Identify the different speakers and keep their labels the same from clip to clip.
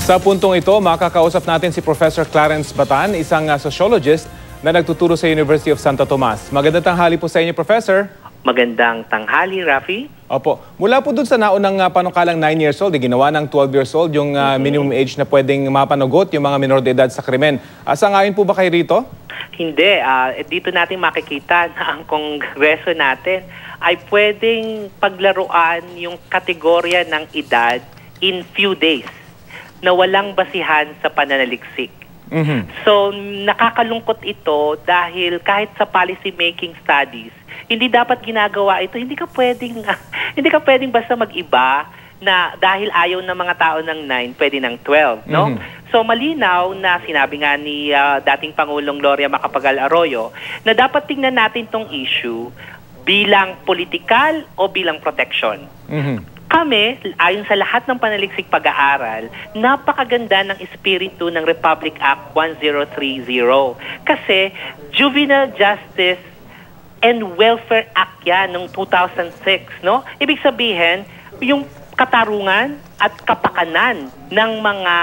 Speaker 1: Sa puntong ito, makakausap natin si Professor Clarence Batan, isang sociologist na nagtuturo sa University of Santo Tomas. Magandang tanghali po sa inyo, Professor.
Speaker 2: Magandang tanghali, Rafi.
Speaker 1: Opo. Mula po dun sa naunang panukalang 9 years old, ginawa ng 12 years old yung minimum age na pwedeng mapanagot yung mga minor de edad sa krimen. Sangayon po ba kayo rito?
Speaker 2: Hindi. Dito natin makikita na ang kongreso natin ay pwedeng paglaruan yung kategorya ng edad in few days na walang basihan sa pananaliksik. So, nakakalungkot ito dahil kahit sa policy making studies, hindi dapat ginagawa ito. Hindi ka pwedeng basta mag-iba na dahil ayaw ng mga tao ng 9, pwede ng 12, no? So malinaw na sinabi nga ni dating Pangulong Gloria Macapagal Arroyo na dapat tingnan natin tong issue bilang politikal o bilang protection. Kami, ayon sa lahat ng panaliksik pag-aaral, napakaganda ng espiritu ng Republic Act 1030. Kasi Juvenile Justice and Welfare Act yan noong 2006, no? Ibig sabihin, yung katarungan at kapakanan ng mga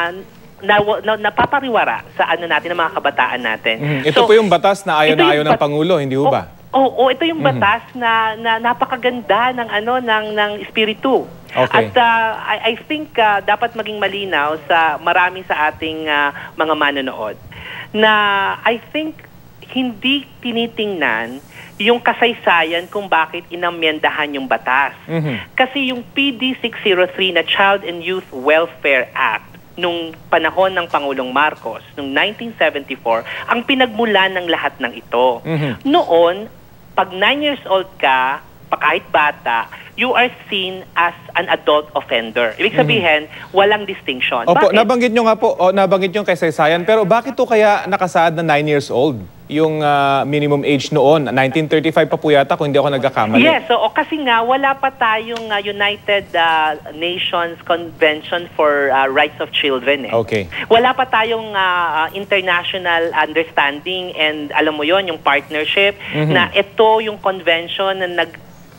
Speaker 2: napapariwara sa natin ng mga kabataan natin.
Speaker 1: Ito po yung batas na ayaw na ayaw ng Pangulo, hindi ho ba?
Speaker 2: Oo, ito yung batas na napakaganda ng espiritu.
Speaker 1: Okay.
Speaker 2: At I think dapat maging malinaw sa marami sa ating mga manonood na I think hindi tinitingnan yung kasaysayan kung bakit inamyendahan yung batas. Kasi yung PD 603 na Child and Youth Welfare Act nung panahon ng Pangulong Marcos, nung 1974, ang pinagmulan ng lahat ng ito. Noon, pag 9 years old ka, kahit bata, you are seen as an adult offender. Ibig sabihin, walang distinction.
Speaker 1: Opo,
Speaker 2: bakit?
Speaker 1: nabanggit nyo nga po, nabanggit nyo kasaysayan, pero bakit to kaya nakasaad na 9 years old? Yung minimum age noon, 1935 pa po yata kung hindi ako nagkakamali.
Speaker 2: Yes, so kasi nga wala pa tayong United Nations Convention for Rights of Children.
Speaker 1: Okay.
Speaker 2: Wala pa tayong international understanding and alam mo yon yung partnership na ito yung convention na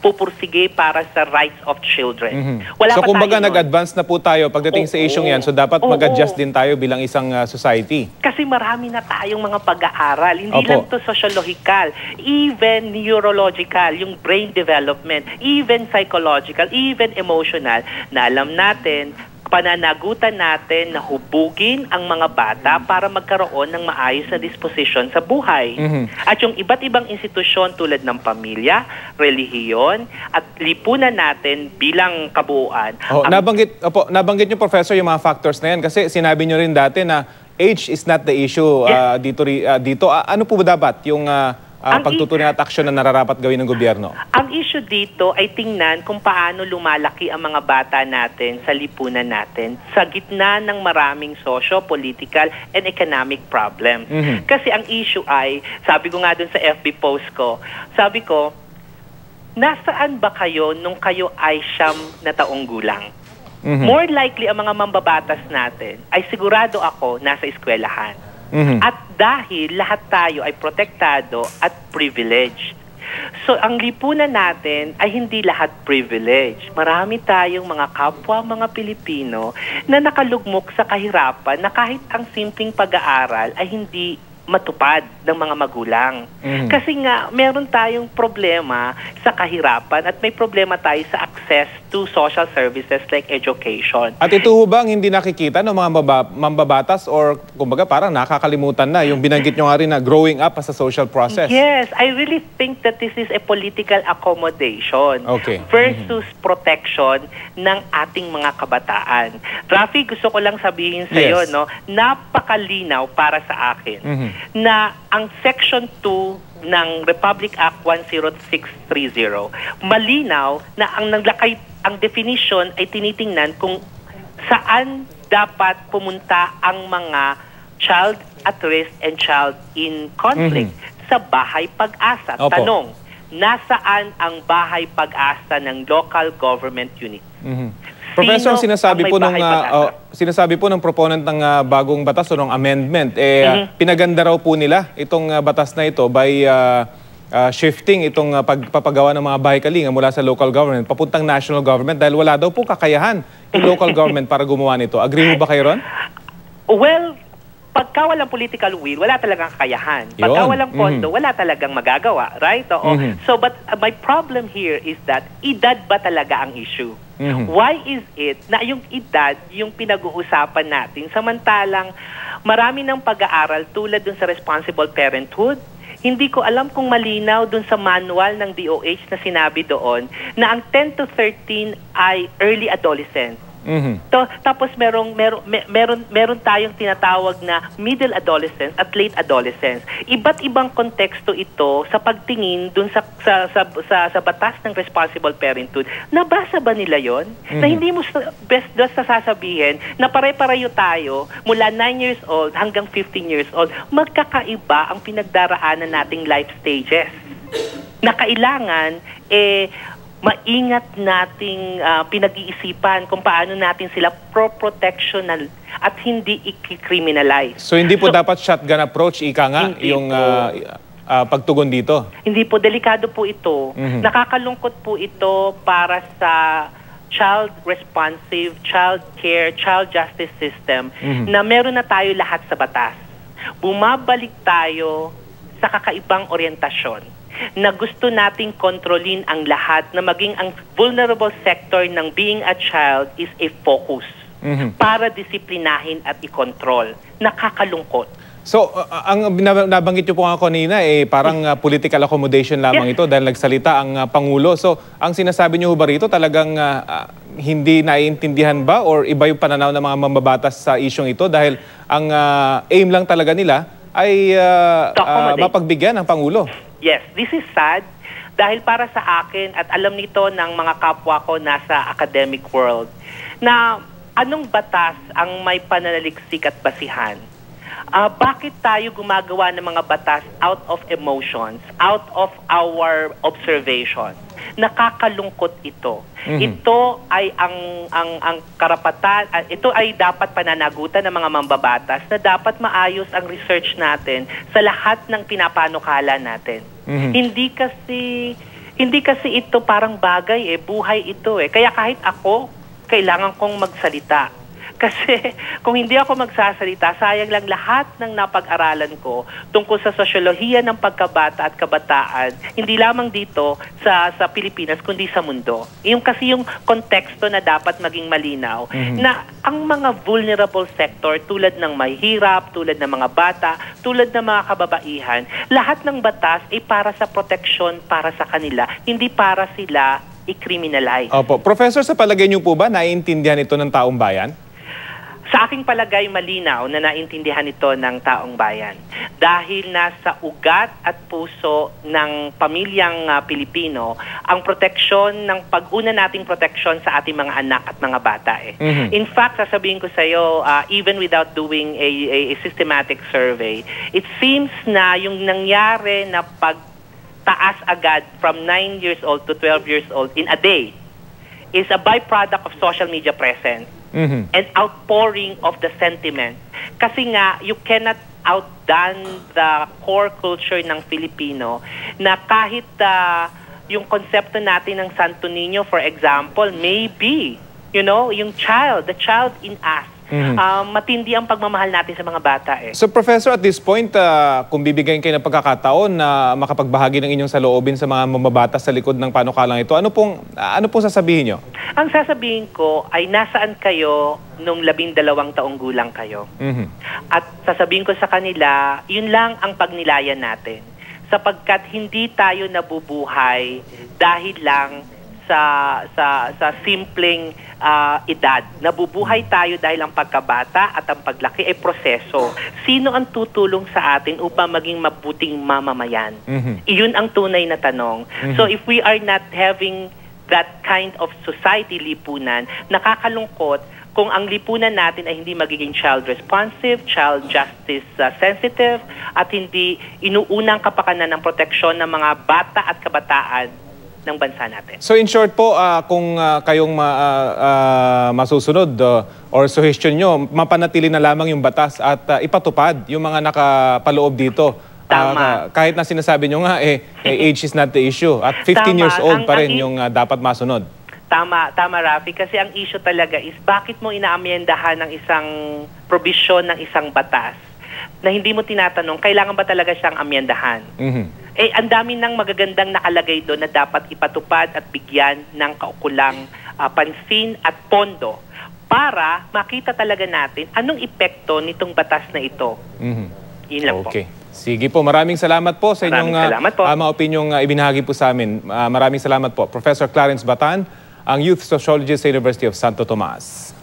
Speaker 2: pupursige para sa rights of children. Wala
Speaker 1: so
Speaker 2: pa
Speaker 1: kumbaga
Speaker 2: tayo
Speaker 1: nag-advance na po tayo pagdating sa isyong yan, so dapat mag-adjust din tayo bilang isang society.
Speaker 2: Kasi marami na tayong mga pag-aaral. Hindi
Speaker 1: Opo.
Speaker 2: lang to sociological, even neurological, yung brain development, even psychological, even emotional, na alam natin, pananagutan natin na hubugin ang mga bata para magkaroon ng maayos na disposisyon sa buhay. At yung iba't ibang institusyon tulad ng pamilya, relihiyon, at lipunan natin bilang kabuuan.
Speaker 1: Nabanggit niyo, Professor, yung mga factors na yan kasi sinabi niyo rin dati na age is not the issue dito. Ano po ba dapat yung pagtutunan at aksyon na nararapat gawin ng gobyerno?
Speaker 2: Ang issue dito ay tingnan kung paano lumalaki ang mga bata natin sa lipunan natin sa gitna ng maraming socio-political and economic problem. Kasi ang issue ay, sabi ko nga dun sa FB post ko, sabi ko, nasaan ba kayo nung kayo ay 9 na taong gulang? More likely ang mga mambabatas natin ay sigurado ako nasa eskwelahan. At dahil lahat tayo ay protektado at privileged. So, ang lipunan natin ay hindi lahat privilege. Marami tayong mga kapwa, mga Pilipino na nakalugmok sa kahirapan na kahit ang simpleng pag-aaral ay hindi matupad ng mga magulang. Kasi nga, meron tayong problema sa kahirapan at may problema tayo sa access to social services like education.
Speaker 1: At ito bang hindi nakikita ng mga mambabatas or kumbaga parang nakakalimutan na yung binanggit nyo nga rin na growing up as a social process?
Speaker 2: Yes, I really think that this is a political accommodation versus protection ng ating mga kabataan. Rafi, gusto ko lang sabihin sa iyo, no, napakalinaw para sa akin na ang Section 2 ng Republic Act 10630, malinaw na ang definition ay tinitingnan kung saan dapat pumunta ang mga child at risk and child in conflict sa Bahay Pag-asa. Tanong, nasaan ang Bahay Pag-asa ng local government unit?
Speaker 1: Professor, sinasabi po ng proponent ng bagong batas o ng amendment, pinaganda raw po nila itong batas na ito by shifting itong pagpapagawa ng mga bahay kalinga mula sa local government papuntang national government dahil wala daw po kakayahan yung local government para gumawa nito. Agree mo ba kayo ron?
Speaker 2: Well, pagka walang political will, wala talagang kakayahan. Pagka
Speaker 1: Yun.
Speaker 2: walang pondo, wala talagang magagawa, right? Oo. So, but my problem here is that edad ba talaga ang issue? Why is it na yung edad yung pinag-uusapan natin samantalang marami ng pag-aaral tulad dun sa responsible parenthood? Hindi ko alam kung malinaw dun sa manual ng DOH na sinabi doon na ang 10 to 13 ay early adolescence. Tapos meron tayong tinatawag na middle adolescence at late adolescence. Iba't ibang konteksto ito sa pagtingin dun sa batas ng responsible parenthood. Nabasa ba nila yon? Na hindi mo best sasabihin na pare-pareho tayo mula 9 years old hanggang 15 years old. Magkakaiba ang pinagdaraanan nating life stages. Na kailangan maingat nating pinag-iisipan kung paano natin sila pro-protectional at hindi i-criminalize.
Speaker 1: So hindi po dapat shotgun approach, ika nga, yung pagtugon dito?
Speaker 2: Hindi po, delikado po ito. Nakakalungkot po ito para sa child responsive, child care, child justice system na meron na tayo lahat sa batas. Bumabalik tayo sa kakaibang orientasyon na gusto nating kontrolin ang lahat, na maging ang vulnerable sector ng being a child is a focus para disiplinahin at i-control. Nakakalungkot.
Speaker 1: So, ang nabanggit niyo po nga kanina, parang political accommodation lamang ito dahil nagsalita ang Pangulo. So, ang sinasabi niyo ba rito talagang hindi naiintindihan ba or iba yung pananaw ng mga mambabatas sa isyong ito dahil ang aim lang talaga nila ay mapagbigyan ng Pangulo?
Speaker 2: Yes, this is sad dahil para sa akin at alam nito ng mga kapwa ko nasa academic world na anong batas ang may pananaliksik at basihan. Bakit tayo gumagawa ng mga batas out of emotions, out of our observations? Nakakalungkot ito. Ito ay ang karapatan, ito ay dapat pananagutan ng mga mambabatas na dapat maayos ang research natin sa lahat ng pinapanukala natin. Hindi kasi ito parang bagay buhay ito Kaya kahit ako, kailangan kong magsalita. Kasi kung hindi ako magsasalita, sayang lang lahat ng napag-aralan ko tungkol sa sosyolohiya ng pagkabata at kabataan, hindi lamang dito sa Pilipinas, kundi sa mundo. Yung konteksto na dapat maging malinaw na ang mga vulnerable sector tulad ng mahihirap, tulad ng mga bata, tulad ng mga kababaihan, lahat ng batas ay para sa proteksyon para sa kanila, hindi para sila i-criminalize.
Speaker 1: Opo. Professor, sa palagay niyo po ba naiintindihan ito ng taong bayan?
Speaker 2: Sa aking palagay, malinaw na naintindihan ito ng taong bayan. Dahil nasa ugat at puso ng pamilyang Pilipino ang proteksyon, ng pag-una nating proteksyon sa ating mga anak at mga bata. In fact, sasabihin ko sa iyo, even without doing a systematic survey, it seems na yung nangyari na pagtaas agad from 9 years old to 12 years old in a day is a byproduct of social media presence. And outpouring of the sentiment. Kasi nga, you cannot outdone the core culture ng Filipino na kahit yung konsepto natin ng Santo Niño, for example, maybe, yung the child in us, matindi ang pagmamahal natin sa mga bata.
Speaker 1: So, Professor, at this point, kung bibigyan kayo ng pagkakataon na makapagbahagi ng inyong saloobin sa mga mamabata sa likod ng panukalang ito, ano pong sasabihin nyo?
Speaker 2: Ang sasabihin ko ay nasaan kayo nung 12 taong gulang kayo. At sasabihin ko sa kanila, yun lang ang pagnilayan natin. Sapagkat hindi tayo nabubuhay dahil lang sa simpleng edad. Nabubuhay tayo dahil ang pagkabata at ang paglaki ay proseso. Sino ang tutulong sa atin upang maging mabuting mamamayan? Iyon ang tunay na tanong. So if we are not having that kind of society lipunan, nakakalungkot kung ang lipunan natin ay hindi magiging child responsive, child justice sensitive, at hindi inuunang kapakanan ng proteksyon ng mga bata at kabataan ng bansa natin. So
Speaker 1: in short po, kung kayong masusunod or suggestion nyo, mapanatili na lamang yung batas at ipatupad yung mga nakapaloob dito.
Speaker 2: Tama.
Speaker 1: Kahit na sinasabi nyo nga, age is not the issue. At 15 years old pa rin yung dapat masunod.
Speaker 2: Tama, Rafi, kasi ang issue talaga is bakit mo inaamyendahan ng isang probisyon ng isang batas na hindi mo tinatanong, kailangan ba talaga siyang amyendahan? Eh, ang dami ng magagandang nakalagay doon na dapat ipatupad at bigyan ng kaukulang pansin at pondo para makita talaga natin anong epekto nitong batas na ito. Yun lang po.
Speaker 1: Sige po, maraming salamat po sa inyong mga opinyong ibinahagi po sa amin. Maraming salamat po. Professor Clarence Batan, ang Youth Sociologist sa University of Santo Tomas.